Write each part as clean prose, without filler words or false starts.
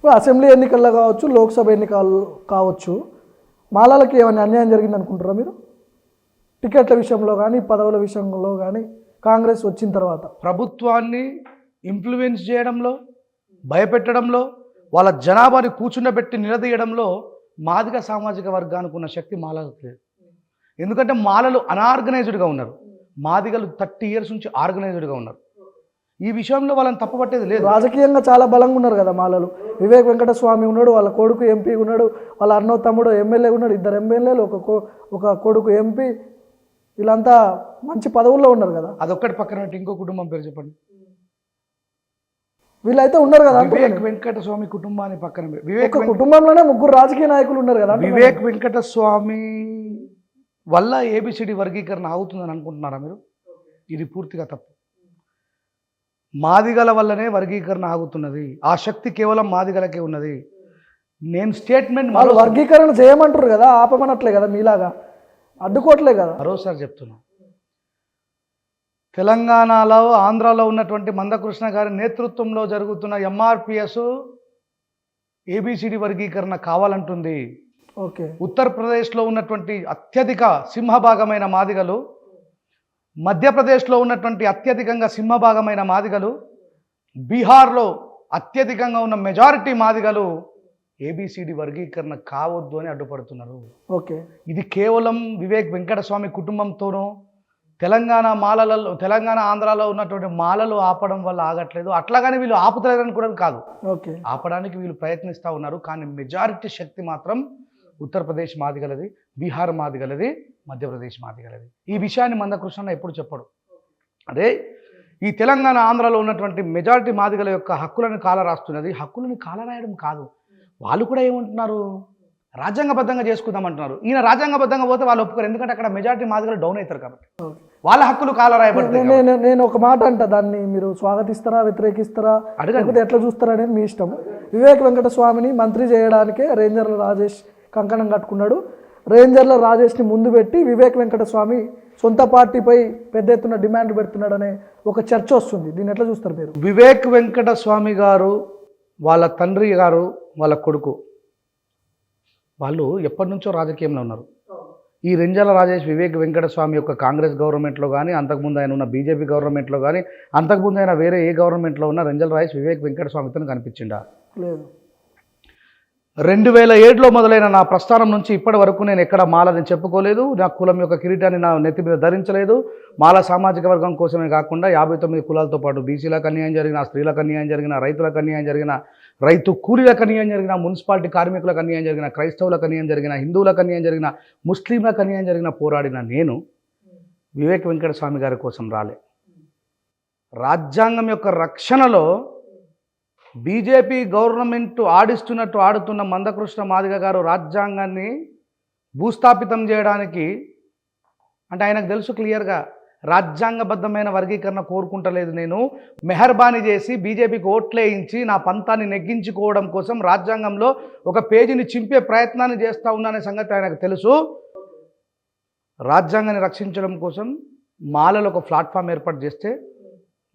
ఇప్పుడు అసెంబ్లీ ఎన్నికల్లో కావచ్చు, లోక్సభ ఎన్నికలు కావచ్చు, మాలలకి ఏమైనా అన్యాయం జరిగింది అనుకుంటారా మీరు? టికెట్ల విషయంలో కానీ, పదవుల విషయంలో కానీ కాంగ్రెస్ వచ్చిన తర్వాత ప్రభుత్వాన్ని ఇన్ఫ్లుయెన్స్ చేయడంలో, భయపెట్టడంలో, వాళ్ళ జనాభాని కూర్చుండబెట్టి నిలదీయడంలో మాదిగ సామాజిక వర్గానికి ఉన్న శక్తి మాలలకు లేదు. ఎందుకంటే మాలలు అనార్గనైజ్డ్గా ఉన్నారు, మాదిగలు 30 years నుంచి ఆర్గనైజ్డ్గా ఉన్నారు. ఈ విషయంలో వాళ్ళని తప్పుపట్టేది లేదు. రాజకీయంగా చాలా బలంగా ఉన్నారు కదా మాలలు. వివేక్ వెంకటస్వామి ఉన్నాడు, వాళ్ళ కొడుకు ఎంపీ ఉన్నాడు, వాళ్ళ అన్నో తమ్ముడు ఎమ్మెల్యే ఉన్నాడు, 2 ఎమ్మెల్యేలు, ఒక కొడుకు ఎంపీ, వీళ్ళంతా మంచి పదవుల్లో ఉన్నారు కదా. అదొక్కటి పక్కన పెట్టి ఇంకో కుటుంబం పేరు చెప్పండి. వీళ్ళైతే ఉన్నారు కదా. వివేక్ వెంకటస్వామి కుటుంబాన్ని పక్కన వివేక్ కుటుంబంలోనే 3 రాజకీయ నాయకులు ఉన్నారు కదా. వివేక్ వెంకటస్వామి వల్ల ఏబిసిడి వర్గీకరణ అవుతుందని అనుకుంటున్నారా మీరు? ఇది పూర్తిగా తప్పు. మాదిగల వల్లనే వర్గీకరణ ఆగుతున్నది. ఆ శక్తి కేవలం మాదిగలకే ఉన్నది. నేను స్టేట్మెంట్ వాళ్ళు వర్గీకరణ చేయమంటారు కదా, ఆపమనట్లే కదా, మీలాగా అడ్డుకోవట్లే కదా. మరోసారి చెప్తున్నా, తెలంగాణలో, ఆంధ్రాలో ఉన్నటువంటి మందకృష్ణ గారి నేతృత్వంలో జరుగుతున్న ఎంఆర్పిఎస్ ఏబిసిడి వర్గీకరణ కావాలంటుంది. ఓకే. ఉత్తరప్రదేశ్లో ఉన్నటువంటి అత్యధిక సింహభాగమైన మాదిగలు, మధ్యప్రదేశ్లో ఉన్నటువంటి అత్యధికంగా సింహభాగమైన మాదిగలు, బీహార్లో అత్యధికంగా ఉన్న మెజారిటీ మాదిగలు ఏబిసిడి వర్గీకరణ కావద్దు అని అడ్డుపడుతున్నారు. ఓకే. ఇది కేవలం వివేక్ వెంకటస్వామి కుటుంబంతోనూ తెలంగాణ ఆంధ్రాలో ఉన్నటువంటి మాలలు ఆపడం వల్ల ఆగట్లేదు. అట్లాగానే వీళ్ళు ఆపుతలేదని కూడా కాదు, ఓకే, ఆపడానికి వీళ్ళు ప్రయత్నిస్తూ ఉన్నారు. కానీ మెజారిటీ శక్తి మాత్రం ఉత్తరప్రదేశ్ మాదిగలది, బీహార్ మాదిగలది, మధ్యప్రదేశ్ మాదిగలది. ఈ విషయాన్ని మందకృష్ణ ఎప్పుడు చెప్పడు. అదే ఈ తెలంగాణ ఆంధ్రాలో ఉన్నటువంటి మెజారిటీ మాదిగల యొక్క హక్కులను కాలరాస్తున్నది. హక్కులను కాలరాయడం కాదు, వాళ్ళు కూడా ఏమంటున్నారు, రాజ్యాంగబద్ధంగా చేసుకుందామంటున్నారు. ఈయన రాజ్యాంగబద్ధంగా పోతే వాళ్ళు ఒప్పుకోరు, ఎందుకంటే అక్కడ మెజారిటీ మాదిగలు డౌన్ అవుతారు కాబట్టి వాళ్ళ హక్కులు కాలరాయబడతాయి. నేను ఒక మాట అంట, దాన్ని మీరు స్వాగతిస్తారా, వ్యతిరేకిస్తారా, లేకపోతే ఎట్లా చూస్తారా అనేది మీ ఇష్టం. వివేక్ వెంకటస్వామిని మంత్రి చేయడానికే రేంజర్ల రాజేష్ కంకణం కట్టుకున్నాడు. రేంజర్ల రాజేష్ని ముందు పెట్టి వివేక్ వెంకటస్వామి సొంత పార్టీపై పెద్ద ఎత్తున డిమాండ్ పెడుతున్నాడు అనే ఒక చర్చ వస్తుంది. దీన్ని ఎట్లా చూస్తారు మీరు? వివేక్ వెంకటస్వామి గారు, వాళ్ళ తండ్రి గారు, వాళ్ళ కొడుకు, వాళ్ళు ఎప్పటి నుంచో రాజకీయంలో ఉన్నారు. ఈ రెంజాల రాజేష్ వివేక్ వెంకటస్వామి యొక్క కాంగ్రెస్ గవర్నమెంట్లో కానీ, అంతకుముందు ఆయన ఉన్న బీజేపీ గవర్నమెంట్లో కానీ, అంతకుముందు ఆయన వేరే ఏ గవర్నమెంట్లో ఉన్న రెంజాల రాజేష్ వివేక్ వెంకటస్వామితో కనిపించిండా? లేదు. 2007లో మొదలైన నా ప్రస్థానం నుంచి ఇప్పటి వరకు నేను ఎక్కడ మాలని చెప్పుకోలేదు. నా కులం యొక్క కిరీటాన్ని నా నెత్తి మీద ధరించలేదు. మాల సామాజిక వర్గం కోసమే కాకుండా 59 కులాలతో పాటు బీసీలకు అన్యాయం జరిగిన, స్త్రీలకు అన్యాయం జరిగిన, రైతులకు అన్యాయం జరిగిన, రైతు కూలీలకు అన్యాయం జరిగిన, మున్సిపాలిటీ కార్మికులకు అన్యాయం జరిగిన, క్రైస్తవులకు అన్యాయం జరిగిన, హిందువులకు అన్యాయం జరిగిన, ముస్లింలకు అన్యాయం జరిగిన పోరాడిన నేను వివేక్ వెంకటస్వామి గారి కోసం రాలే. రాజ్యాంగం యొక్క రక్షణలో బీజేపీ గవర్నమెంట్ ఆడిస్తున్నట్టు ఆడుతున్న మందకృష్ణ మాదిగ గారు రాజ్యాంగాన్ని భూస్థాపితం చేయడానికి, అంటే ఆయనకు తెలుసు క్లియర్గా రాజ్యాంగబద్ధమైన వర్గీకరణ కోరుకుంటలేదు. నేను మెహర్బానీ చేసి బీజేపీకి ఓట్లేయించి నా పంతాన్ని నెగ్గించుకోవడం కోసం రాజ్యాంగంలో ఒక పేజీని చింపే ప్రయత్నాన్ని చేస్తూ ఉన్నానే సంగతి ఆయనకు తెలుసు. రాజ్యాంగాన్ని రక్షించడం కోసం మాలలో ఒక ప్లాట్ఫామ్ ఏర్పాటు చేస్తే,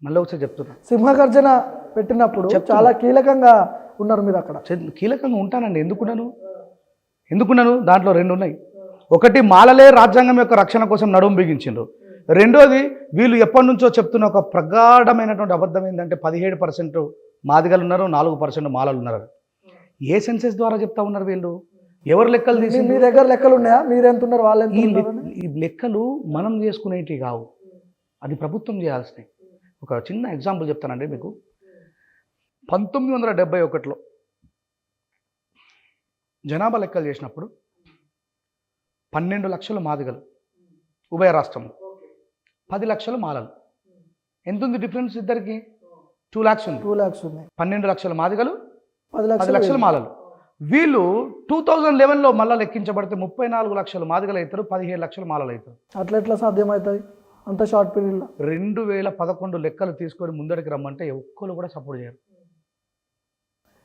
మళ్ళీ ఒకసారి చెప్తున్నా, సింహగర్జన పెట్టినప్పుడు చాలా కీలకంగా ఉన్నారు మీరు అక్కడ. కీలకంగా ఉంటానండి. ఎందుకున్నాను దాంట్లో 2 ఉన్నాయి. ఒకటి, మాలలే రాజ్యాంగం యొక్క రక్షణ కోసం నడుము బిగించిండ్రు. రెండోది, వీళ్ళు ఎప్పటి నుంచో చెప్తున్న ఒక ప్రగాఢమైనటువంటి అబద్ధం ఏంటంటే 17% మాదిగలు ఉన్నారు, 4% మాలలు ఉన్నారు. ఏ సెన్సెస్ ద్వారా చెప్తా ఉన్నారు వీళ్ళు? ఎవరు లెక్కలు తీసి? మీ దగ్గర లెక్కలు ఉన్నాయా? మీరెంత ఉన్నారు, వాళ్ళు ఎంత? ఈ లెక్కలు మనం చేసుకునేవి కావు, అది ప్రభుత్వం చేయాల్సినవి. ఒక చిన్న ఎగ్జాంపుల్ చెప్తానండి మీకు. 1971లో జనాభా లెక్కలు చేసినప్పుడు 12 లక్షల మాదిగలు ఉభయ రాష్ట్రంలో, 10 లక్షల మాలలు. ఎంత ఉంది డిఫరెన్స్ ఇద్దరికి? 2 lakhs ఉంది. 2 lakhs ఉంది. 12 లక్షల మాదిగలు, 10 లక్షల మాలలు. వీళ్ళు 2011లో మళ్ళీ లెక్కించబడితే 34 లక్షల మాదిగలు అవుతారు, 17 లక్షల మాలలు అవుతారు. అట్లా సాధ్యమవుతుంది అంత షార్ట్ పీరియడ్లో? 2011 లెక్కలు తీసుకొని ముందడికి రమ్మంటే ఒక్కరు కూడా సపోర్ట్ చేయరు.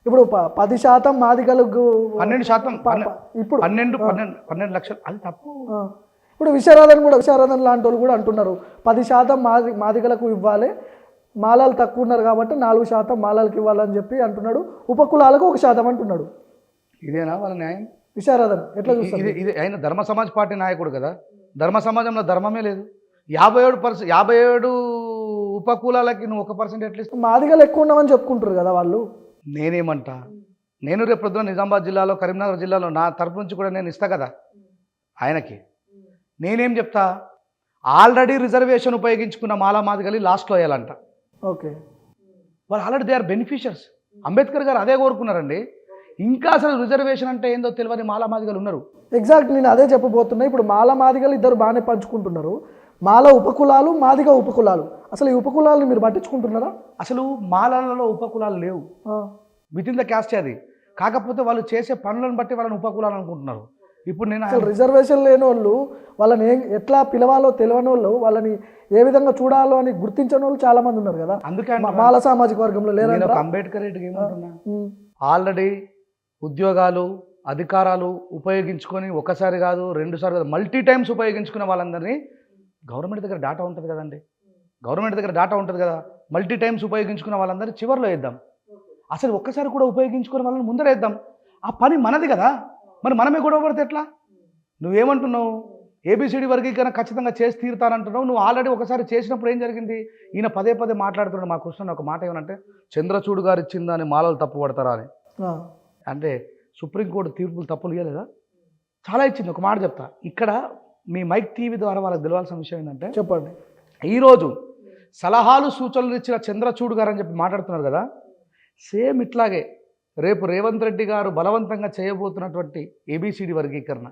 ఇప్పుడు 10% మాదిగలకు 12%, ఇప్పుడు 12 లక్షలు, అది తప్పు. ఇప్పుడు విశారదన్ లాంటి వాళ్ళు కూడా అంటున్నారు 10% మాదిగలకు ఇవ్వాలి, మాలాలు తక్కువ ఉన్నారు కాబట్టి 4% మాలాలకు ఇవ్వాలని చెప్పి అంటున్నాడు, ఉపకులాలకు 1% అంటున్నాడు. ఇదేనా వాళ్ళ న్యాయం? విశారదన్ ఎట్లా చూస్తారు? ఇది ఆయన ధర్మ సమాజ్ పార్టీ నాయకుడు కదా, ధర్మ సమాజంలో ధర్మమే లేదు. 57 ఉపకులాలకి నువ్వు 1% ఎట్లా ఇస్తావు? మాదిగలు ఎక్కువ ఉన్నామని చెప్పుకుంటారు కదా వాళ్ళు. నేనేమంటా, నేను రేపు పొద్దున నిజామాబాద్ జిల్లాలో కరీంనగర్ జిల్లాలో నా తరపు నుంచి కూడా నేను ఇస్తా కదా ఆయనకి. నేనేం చెప్తా, ఆల్రెడీ రిజర్వేషన్ ఉపయోగించుకున్న మాలా మాదిగలి లాస్ట్లో వేయాలంట. ఓకే, వాళ్ళు already they are beneficiaries. Ambedkar గారు అదే కోరుకున్నారండి. ఇంకా అసలు రిజర్వేషన్ అంటే ఏందో తెలియని మాలా మాదిగలు ఉన్నారు. ఎగ్జాక్ట్, నేను అదే చెప్పబోతున్నా. ఇప్పుడు మాల మాదిగలు ఇద్దరు బాగానే పంచుకుంటున్నారు, మాల ఉపకులాలు మాదిగ ఉపకులాలు. అసలు ఈ ఉపకులాలను మీరు పట్టించుకుంటున్నారా? అసలు మాలాలలో ఉపకులాలు లేవు, విత్ ఇన్ ద క్యాస్ట్ అది. కాకపోతే వాళ్ళు చేసే పనులను బట్టి వాళ్ళని ఉపకులాలు అనుకుంటున్నారు. ఇప్పుడు నేను అసలు రిజర్వేషన్ లేని వాళ్ళు వాళ్ళని ఎట్లా పిలవాలో తెలియని వాళ్ళు, వాళ్ళని ఏ విధంగా చూడాలో అని గుర్తించని వాళ్ళు చాలా మంది ఉన్నారు కదా. అందుకే మాల సామాజిక వర్గంలో లేరు. అంబేద్కర్ రెడ్డికి ఏమంటున్నా, ఆల్రెడీ ఉద్యోగాలు అధికారాలు ఉపయోగించుకొని ఒకసారి కాదు 2 సార్లు కాదు మల్టీ టైమ్స్ ఉపయోగించుకున్న వాళ్ళందరినీ గవర్నమెంట్ దగ్గర డాటా ఉంటుంది కదండి, గవర్నమెంట్ దగ్గర డాటా ఉంటుంది కదా, మల్టీ టైమ్స్ ఉపయోగించుకున్న వాళ్ళందరినీ చివరిలో వేద్దాం. అసలు ఒక్కసారి కూడా ఉపయోగించుకునే వాళ్ళని ముందర వేద్దాం. ఆ పని మనది కదా, మరి మనమే గొడవ పడితే ఎట్లా? నువ్వేమంటున్నావు, ఏబిసిడి వర్గీకరణ ఖచ్చితంగా చేసి తీరుతానంటున్నావు. నువ్వు ఆల్రెడీ ఒకసారి చేసినప్పుడు ఏం జరిగింది? ఈయన పదే మాట్లాడుతున్నాడు. మా కృష్ణ ఒక మాట ఏమనంటే, చంద్రచూడ్ గారు ఇచ్చిందని మాలలు తప్పు పడతారా అని. అంటే సుప్రీంకోర్టు తీర్పులు తప్పులు ఇవ్వలేదా? చాలా ఇచ్చింది. ఒక మాట చెప్తా, ఇక్కడ మీ మైక్ టీవీ ద్వారా వాళ్ళకి తెలవాల్సిన విషయం ఏంటంటే, చెప్పండి, ఈరోజు సలహాలు సూచనలు ఇచ్చిన చంద్రచూడ్ గారు అని చెప్పి మాట్లాడుతున్నారు కదా, సేమ్ ఇట్లాగే రేపు రేవంత్ రెడ్డి గారు బలవంతంగా చేయబోతున్నటువంటి ఏబిసిడి వర్గీకరణ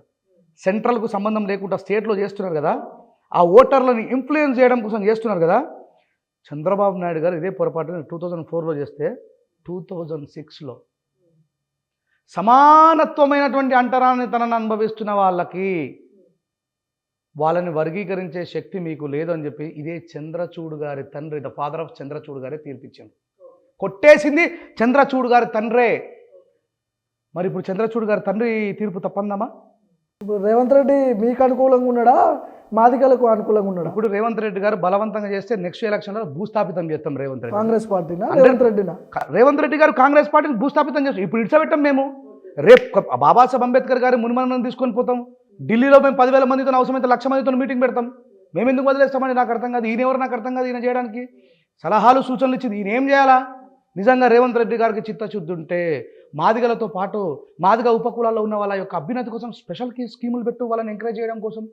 సెంట్రల్కు సంబంధం లేకుండా స్టేట్లో చేస్తున్నారు కదా, ఆ ఓటర్లను ఇన్ఫ్లుయెన్స్ చేయడం కోసం చేస్తున్నారు కదా. చంద్రబాబు నాయుడు గారు ఇదే పొరపాటుని 2004లో చేస్తే 2006లో సమానత్వమైనటువంటి అంటరానితనాన్ని అనుభవిస్తున్న వాళ్ళని వర్గీకరించే శక్తి మీకు లేదు అని చెప్పి ఇదే చంద్రచూడ్ గారి తండ్రి, ద ఫాదర్ ఆఫ్ చంద్రచూడ్ గారే తీర్పిచ్చాడు. కొట్టేసింది చంద్రచూడ్ గారి తండ్రే. మరి ఇప్పుడు చంద్రచూడ్ గారి తండ్రి తీర్పు తప్పందామా? ఇప్పుడు రేవంత్ రెడ్డి మీకు అనుకూలంగా ఉన్నాడా, మాదిగలకు అనుకూలంగా ఉన్నాడా? ఇప్పుడు రేవంత్ రెడ్డి గారు బలవంతంగా చేస్తే నెక్స్ట్ ఎలక్షన్లో భూస్థాపితం చేస్తాం. రేవంత్ రెడ్డి కాంగ్రెస్ పార్టీనా రేవంత్ రెడ్డినా? రేవంత్ రెడ్డి గారు కాంగ్రెస్ పార్టీని భూస్థాపితం చేస్తాం. ఇప్పుడు ఇడ్సబెట్టాం మేము. రేపు బాబాసాహెబ్ అంబేద్కర్ గారి మునిమనని తీసుకొని పోతాం. ఢిల్లీలో మేము 10,000 మందితో అవసరమైతే 1,00,000 మందితో మీటింగ్ పెడతాం. మేము ఎందుకు వదిలేస్తామని నాకు అర్థం కాదు. ఈయన ఎవరు నాకు అర్థం కాదు. ఈయన చేయడానికి సలహాలు సూచనలు ఇచ్చింది ఈయన ఏం చేయాలా? నిజంగా రేవంత్ రెడ్డి గారికి చిత్తశుద్ధి ఉంటే మాదిగలతో పాటు మాదిగ ఉపకులాల్లో ఉన్న వాళ్ళ యొక్క అభ్యున్నతి కోసం స్పెషల్ స్కీములు పెట్టు, వాళ్ళని ఎంకరేజ్ చేయడం కోసం,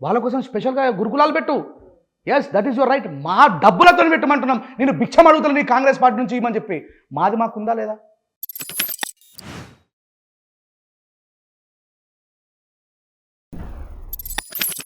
వాళ్ళ కోసం స్పెషల్గా గురుకులాలు పెట్టు. Yes, that is your right. మా డబ్బులతో పెట్టమంటున్నాం. నేను భిక్షం అడుగుతున్నాను నీ కాంగ్రెస్ పార్టీ నుంచి ఇవ్వమని చెప్పి. మాది మాకుందా లేదా?